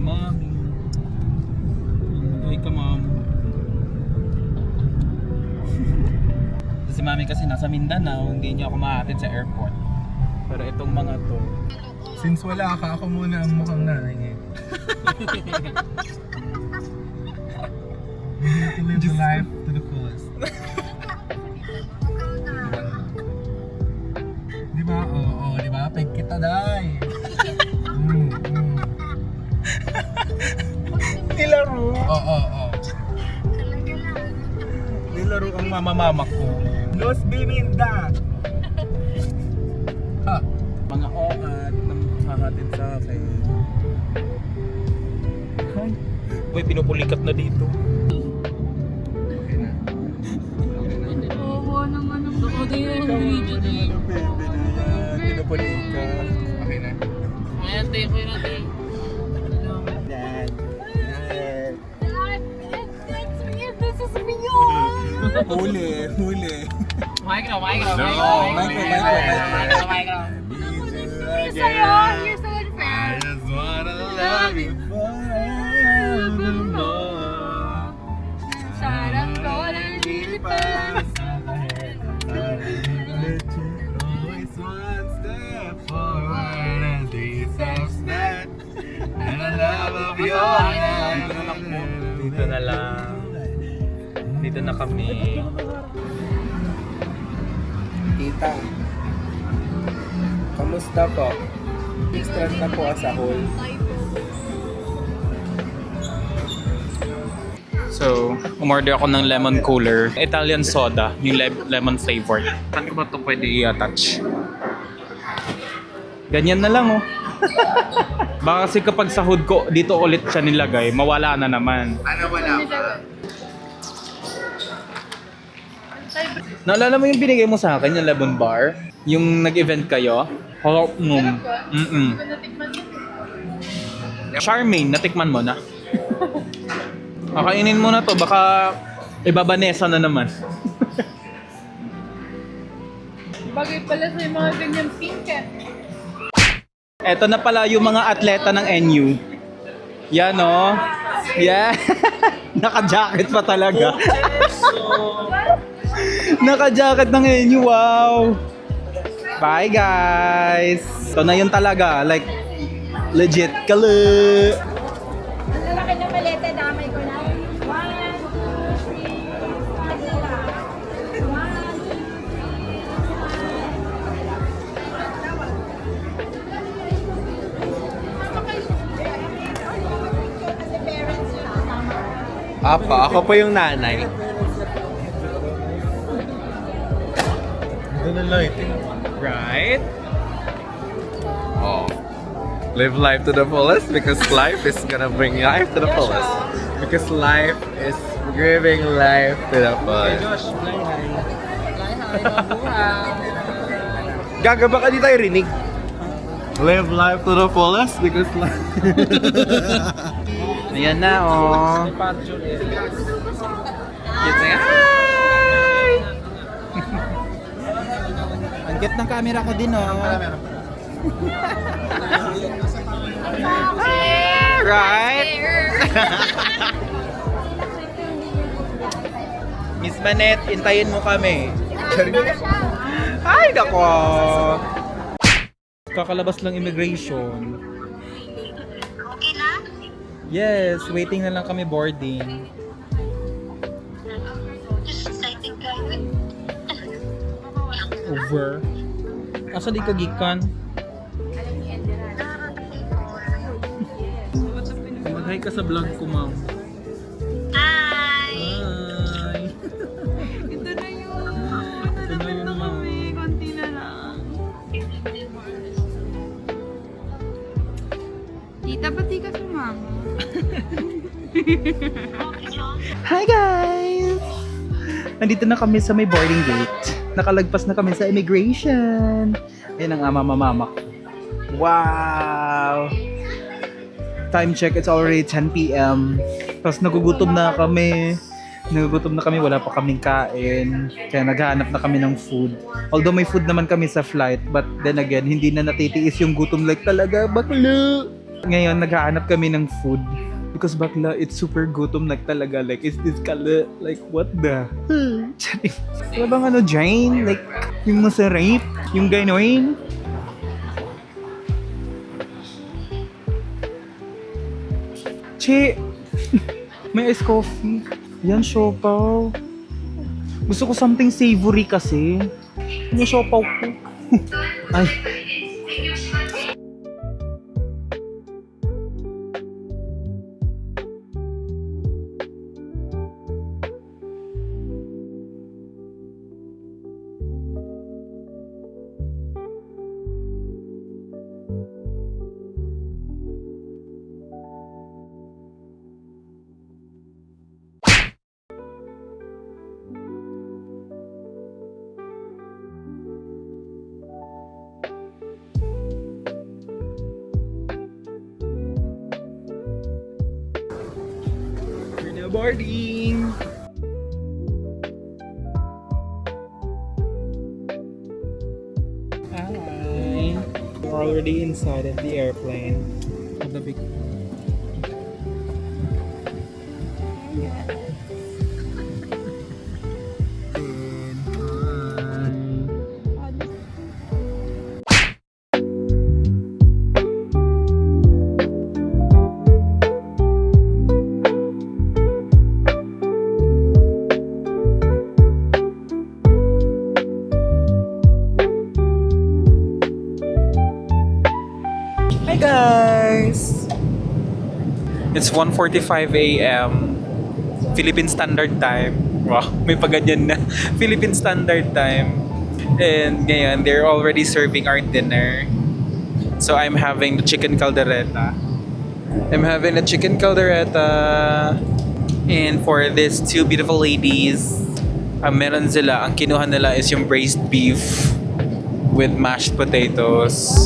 Mami. Ay ka, Ma'am. Si Mami kasi nasa Mindanao, hindi niya ako mahatid sa airport. Pero itong mga to, Since wala ka, ako muna ang mukhang nanay ngayon. To live the life to the fullest. Di ba? Oo, di ba? Peg kita, day. nilaro. Oo. Nilaro ang mama-mama ko. Los Biminda! Ha? Mga oat na makahatid sa akin. Uy, pinupulikat na dito. Okay na. Oo naman ang video video din. Baby na yan. Pinupulikat. Okay na. Ayan, tayo ko yun natin. Yan. Yan. This is me. Huli. Micro. You're Sa'yo, you're so I unfair. just wanna love you forevermore. Sarap ko ng lilipas. Always one step forward and three steps back. And the love of your life. Dito na lang. Dito na kami. Tita, kamusta po? Stress na po sa whole. So, umorder ako ng lemon cooler. Italian soda, yung lemon flavored. Saan ko ba ito pwede i-attach? Ganyan na lang, oh. Baka kasi kapag sahod ko, dito ulit siya nilagay, mawala na naman. Ano wala ka? Naalala mo yung binigay mo sa akin, yung lemon bar? Yung nag-event kayo? Hello, Charmaine, natikman mo na? Kakainin mo na to, baka ibabanesa na naman. Bagay pala sa mga ganyan pink eh. Eto na pala yung mga atleta ng NU. Yan, oh. Yeah. Naka-jacket pa talaga. Naka-jacket ng NU, wow. Bye, guys. Ito na yun talaga, like, legit kala. Ang lalaki ng maleta, damay ko na. 1, 2, 3, 1, 2, 3. Apa, ako pa yung nanay. Ito na lighting. Right? Oh. Live life to the fullest because life is gonna bring life to the fullest. Because life is giving life to the fullest. Josh, fly high. Gaga, baka di tayo rinig. Live life to the fullest because life... Ayan na, oh. Cute na yan. Ang cute ng camera ko din, oh. Right? Miss Manette, intayin mo kami. Ay, nako. Kakalabas lang immigration. Okay na? Yes, waiting na lang kami boarding. Excited kayo. Over. Asa di ka gikan? Mag-hi ka sa vlog ko, ma'am. Hi! Hi! Ito na yun. Ito na yun, ma'am. Konti na lang. Tita, pati ka sumama. Hi guys! Nandito na kami sa may boarding gate. Nakalagpas na kami sa immigration. Ayun ang mama ko. Wow! Time check, it's already 10 p.m. Tapos nagugutom na kami. Wala pa kaming kain. Kaya naghahanap na kami ng food. Although may food naman kami sa flight, but then again, hindi na natitiis yung gutom like talaga. Bakla! Ngayon, naghahanap kami ng food. Because bakla, it's super gutom like talaga. Like, is this kala? Like, what the? Wala bang ano, Jane? Like, yung masarap? Yung ganoin? Che! May ice coffee. Yan, siopaw. Gusto ko something savory kasi. Yung siopaw ko. Ay. We're now boarding! Hi! We're already inside of the airplane. Of the big... Hi guys! It's 1:45 a.m. Philippine Standard Time. Wow, may paganyan na. Philippine Standard Time. And ngayon, they're already serving our dinner. So I'm having the chicken caldereta. And for these two beautiful ladies, meron sila, ang kinuha nila is yung braised beef with mashed potatoes.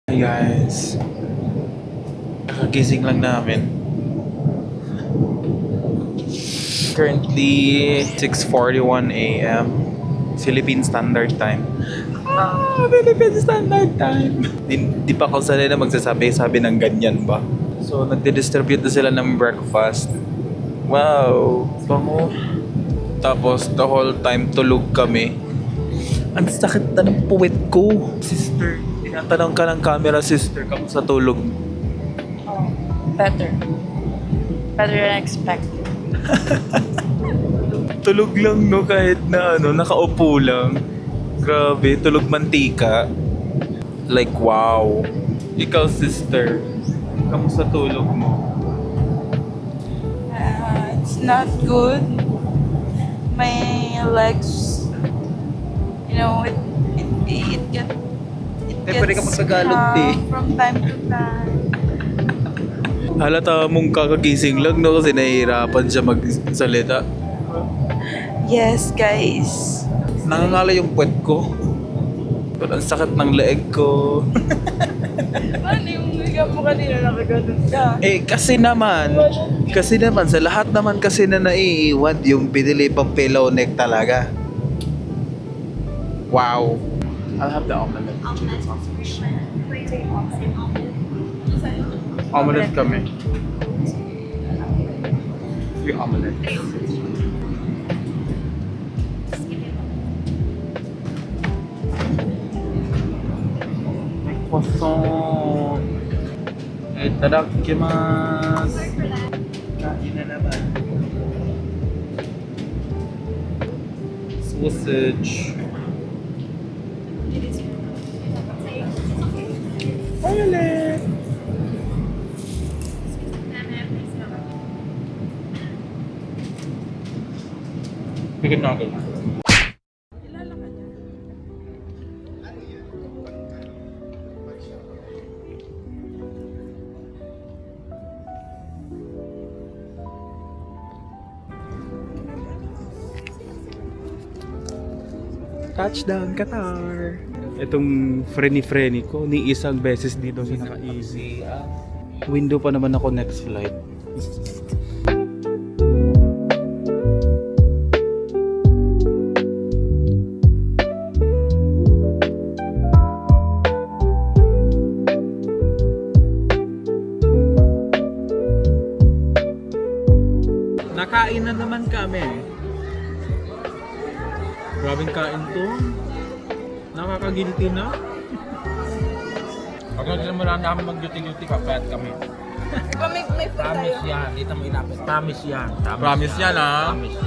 Hey guys, kakagising lang namin. Currently 6:41 a.m. Philippine Standard Time. Philippine Standard Time. Di pa ako sanay na magsasabi ng ganyan ba. So nagdi-distribute na sila ng breakfast. Wow, bango. Tapos the whole time tulog kami. Ang sakit na ng puwet ko. Sister, tinatanong ka ng camera, sister, kamusta tulog? Oh, better. Better than expected. Tulog lang no, kahit na nakaupo lang. Grabe, tulog mantika. Like wow. Ikaw sister, kamusta tulog mo? It's not good. My legs, it Pwede ka gets magtagalog, from time to time. Halata mong kakagising lang no, kasi nahihirapan siya magsalita. Yes, guys. Nangangala yung puwet ko. Ang sakit ng leeg ko. Paano yung makeup mo kanina nakaganon ka? Kasi naman sa lahat naman kasi na naiiwan yung binili pang pillow neck talaga. Wow. I'll have the omelette. Omelette kami. Three omelette. Croissant. Itadakimasu. Kain na naman. Sausage. Omelette. Chicken nugget. Touchdown, Qatar! Itong freni ko, ni isang beses dito siya naka-easy. Window pa naman ako next flight. Nakain na naman kami. Grabing kain to. Nakakagilty na. Pag nagsimula na kami mag-duty-duty, papayat kami. Diba may food Promise tayo? yan. Dito mo ilapit. Promise yan. Promise yan, ah. Promise.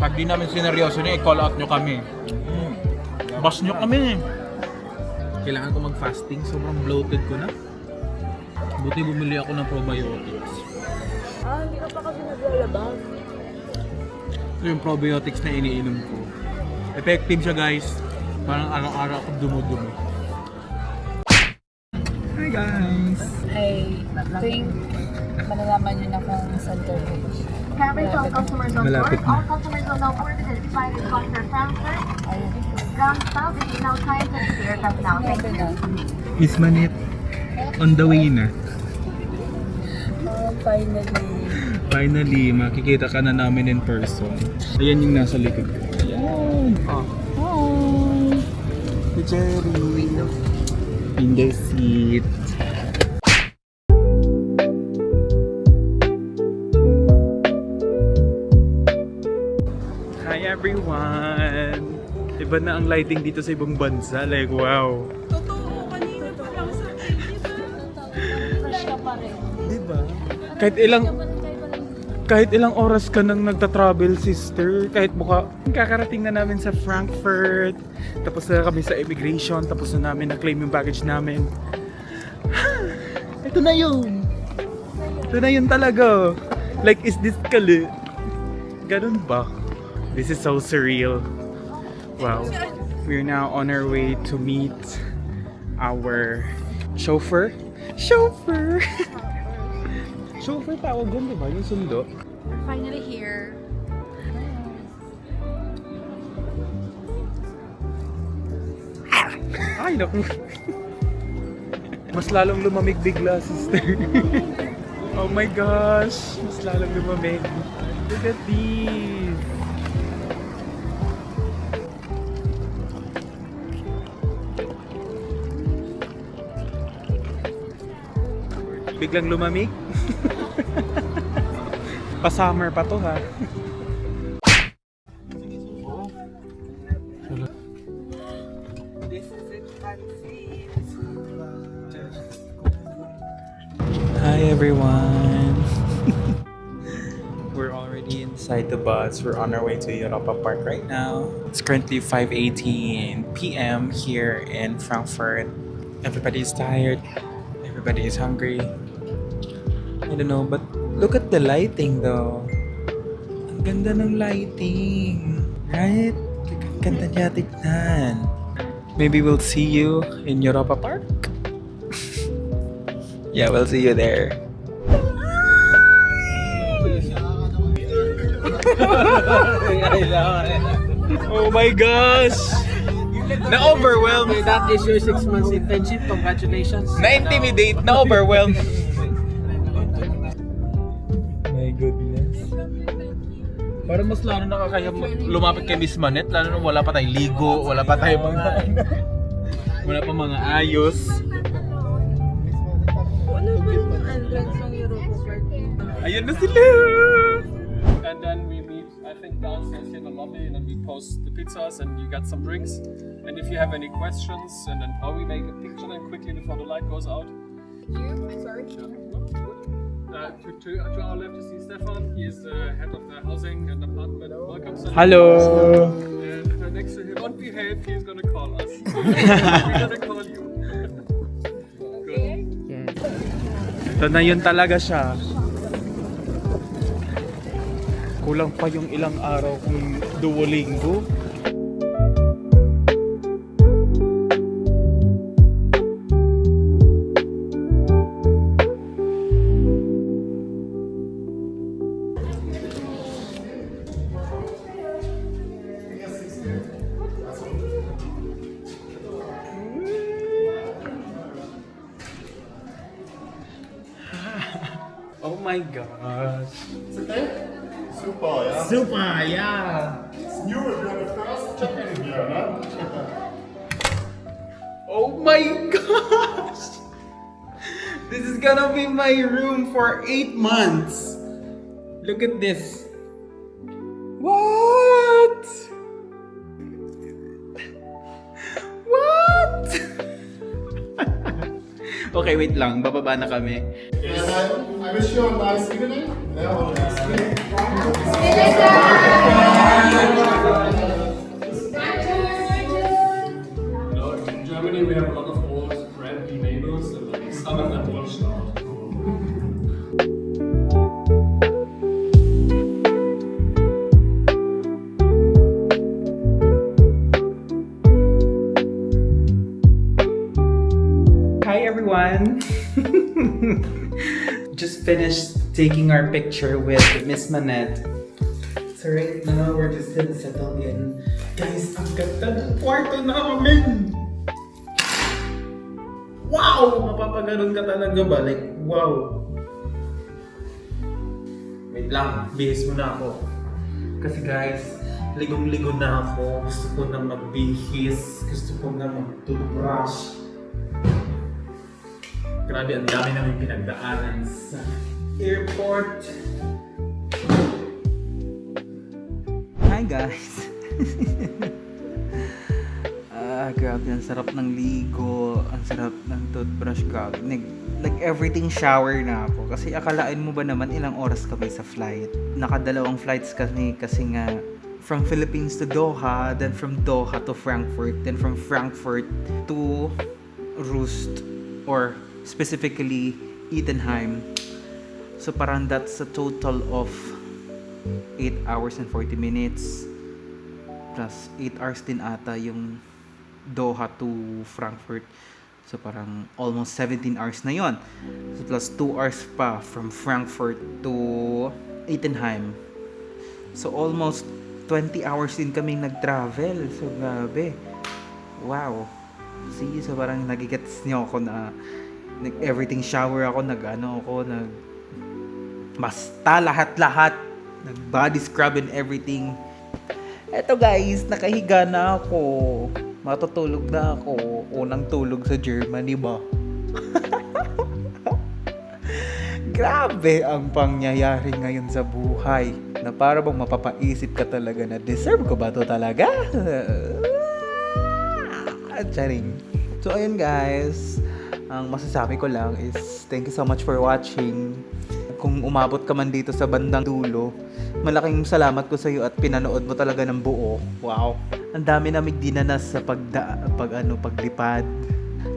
Pag di namin sineryoso niya, i-call out nyo kami. Boss nyo kami. Kailangan ko mag-fasting. Sobrang bloated ko na. Buti bumili ako ng probiotics. Hindi ka pa kasi naglalabas. Ito yung probiotics na iniinom ko. Effective siya, guys. Parang araw-araw ako dumudumi. Hi guys! I think malalaman nyo na kung saan ka rin. Cabin to all customers on Malapit board. na. All customers on board is flight is Dr. Frankfurt. Ground stop is now time to the aircraft now. Thank you. Miss Manit, on the way na. Finally. Finally, makikita ka na namin in person. Ayan yung nasa likod ko. Ayan! Hi! Si Jerry! In the seat. Hi everyone! Iba na ang lighting dito sa ibang bansa. Like, wow! Totoo, kanina pa lang sa fresh ka pa rin. Diba? Kahit ilang oras ka nang nagta-travel, sister, kahit kakarating na namin sa Frankfurt, tapos na kami sa immigration, tapos na namin na-claim yung baggage namin. Ito na yun! Ito na yun talaga! Like, is this kali? Ganun ba? This is so surreal. Wow. We're now on our way to meet our chauffeur. Chauffeur! Chauffeur tawag doon, diba? Yung sundo. We're finally here. Ay, naku. Mas lalong lumamig bigla, sister. Oh my gosh. Mas lalong lumamig. Look at these. Biglang lumamig. Pa-summer pa to, ha. Hi everyone. We're already inside the bus. We're on our way to Europa Park right now. It's currently 5:18 p.m. here in Frankfurt. Everybody's tired. Everybody is hungry. I don't know, but look at the lighting though. Ang ganda ng lighting. Right? Ang ganda niya tignan. Maybe we'll see you in Europa Park. Yeah, we'll see you there. Oh my gosh! Na-overwhelmed! That is your 6 months internship. Congratulations. Na-intimidate, na-overwhelmed. My goodness. Parang mas lalo nakakaya lumapit kay Miss Manette, lalo nung wala pa tayong ligo, wala pa tayong mga wala pa mga ayos. Ano ba yung entrance ng Europa Park? Ayun na sila! And then we meet, I think, downstairs in the lobby, and then we post the pizzas and you get some drinks. And if you have any questions, and then or we make a picture then quickly before the light goes out. Sorry. To our left is Stefan. He is the head of the housing and apartment welcome center. Hello! And next to him, on behave, he's gonna call us. We're gonna call you. Good. Ito na yun talaga siya. Kulang pa yung ilang araw kung Duolingo. my gosh. It's okay? Super, yeah? Super, yeah. It's new if you're the first check-in here, no? Oh my gosh! This is gonna be my room for 8 months. Look at this. What? What? Okay, wait lang. Bababa na kami. And I wish you a nice evening. Yeah, well, nice evening. You know, in Germany we have a lot of old crampy neighbors and some of them watched out. Hi everyone! Just finished taking our picture with Miss Manette. So right now, we're just gonna settle in. Guys, ang ganda ng kwarto namin! Wow! Mapapaganon ka talaga ba? Like, wow! Wait lang, bihis muna ako. Kasi guys, ligong-ligo na ako. Gusto ko na magbihis. Gusto ko na mag-toothbrush. Grabe, ang dami namin pinagdaanan sa airport. Hi guys! Grabe, ang sarap ng ligo, ang sarap ng toothbrush, grabe. Like everything shower na ako. Kasi akalain mo ba naman ilang oras kami sa flight? Nakadalawang flights kami kasi nga from Philippines to Doha, then from Doha to Frankfurt, then from Frankfurt to Rust, or specifically Ettenheim. So parang that's a total of 8 hours and 40 minutes plus 8 hours din ata yung Doha to Frankfurt. So parang almost 17 hours na yon. So plus 2 hours pa from Frankfurt to Ettenheim. So almost 20 hours din kaming nag-travel. So grabe. Wow. See, so parang nagigets niyo ako na everything shower ako, basta lahat, nag body scrub and everything. Eto guys, nakahiga na ako. Matutulog na ako. Unang tulog sa Germany ba? Grabe ang pangyayari ngayon sa buhay. Na para bang mapapaisip ka talaga na deserve ko ba to talaga? Charing. So ayun guys, ang masasabi ko lang is thank you so much for watching. Kung umabot ka man dito sa bandang dulo, malaking salamat ko sa iyo at pinanood mo talaga ng buo. Wow. Ang dami naming dinanas sa paglipad.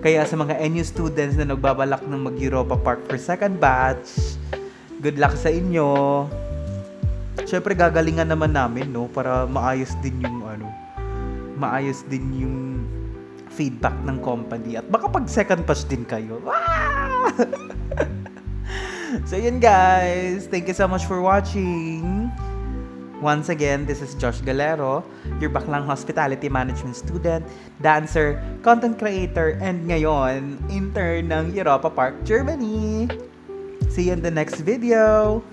Kaya sa mga NU students na nagbabalak ng mag-Europa Park for second batch, good luck sa inyo. Syempre gagalingan naman namin, no, para maayos din yung feedback ng company at baka pag second batch din kayo. So yun guys, thank you so much for watching. Once again, this is Josh Galero, your Baklang Hospitality Management student, dancer, content creator, and ngayon, intern ng Europa Park, Germany. See you in the next video.